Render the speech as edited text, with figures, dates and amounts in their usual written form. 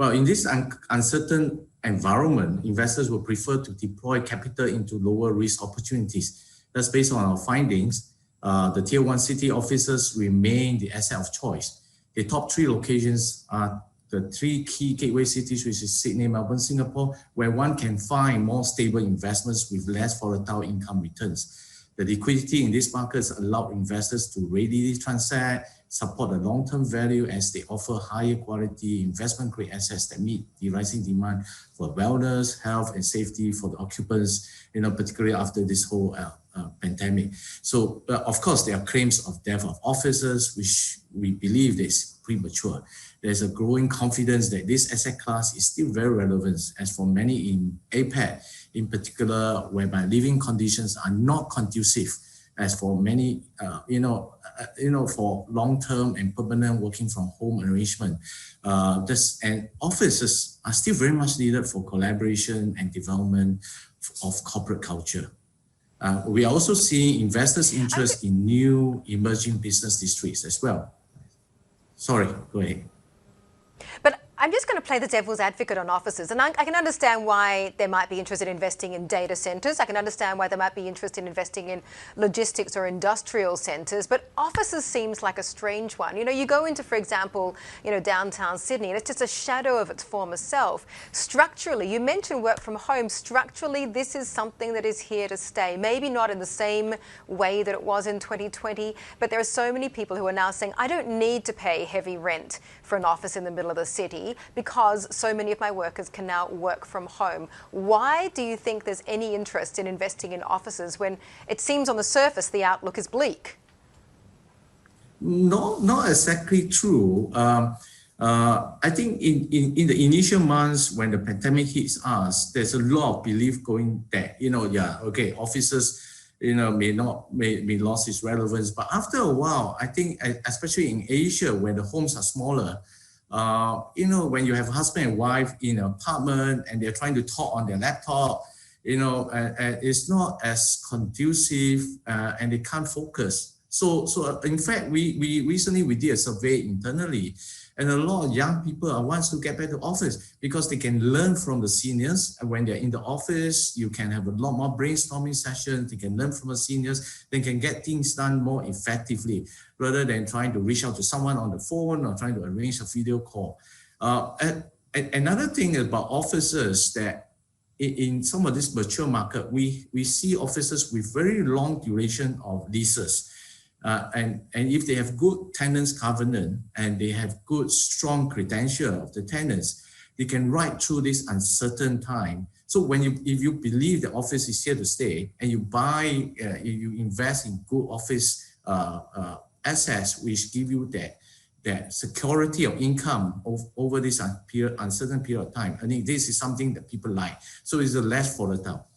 Well, in this uncertain environment, investors will prefer to deploy capital into lower risk opportunities. That's based on our findings. The tier 1 city offices remain the asset of choice. The top 3 locations are the 3 key gateway cities, which is Sydney, Melbourne, Singapore, where one can find more stable investments with less volatile income returns. The liquidity in these markets allow investors to readily transact, support the long-term value as they offer higher quality investment-grade assets that meet the rising demand for wellness, health, and safety for the occupants, particularly after this whole pandemic. So, of course, there are claims of death of offices, which we believe is premature. There's a growing confidence that this asset class is still very relevant, as for many in APAC, in particular, whereby living conditions are not conducive, as for many, for long-term and permanent working from home arrangement. And offices are still very much needed for collaboration and development of corporate culture. We are also seeing investors' interest in new emerging business districts as well. Sorry, go ahead. But I'm just going to play the devil's advocate on offices. And I can understand why they might be interested in investing in data centres. I can understand why they might be interested in investing in logistics or industrial centres. But offices seems like a strange one. You go into, for example, downtown Sydney, and it's just a shadow of its former self. Structurally, you mentioned work from home. Structurally, this is something that is here to stay. Maybe not in the same way that it was in 2020, but there are so many people who are now saying, I don't need to pay heavy rent for an office in the middle of the city, because so many of my workers can now work from home. Why do you think there's any interest in investing in offices when it seems on the surface the outlook is bleak? No, not exactly true. I think in the initial months when the pandemic hits us, there's a lot of belief going that, offices may lose its relevance. But after a while, I think, especially in Asia, where the homes are smaller, when you have a husband and wife in an apartment and they're trying to talk on their laptop, it's not as conducive and they can't focus. So in fact, we recently did a survey internally, and a lot of young people wants to get back to office because they can learn from the seniors. And when they're in the office, you can have a lot more brainstorming sessions. They can learn from the seniors. They can get things done more effectively rather than trying to reach out to someone on the phone or trying to arrange a video call. Another thing about offices that in some of this mature market, we see offices with very long duration of leases. And if they have good tenants covenant and they have good, strong credential of the tenants, they can ride through this uncertain time. So if you believe the office is here to stay and you you invest in good office assets, which give you that security of income over this uncertain period of time, I think this is something that people like. So it's less volatile.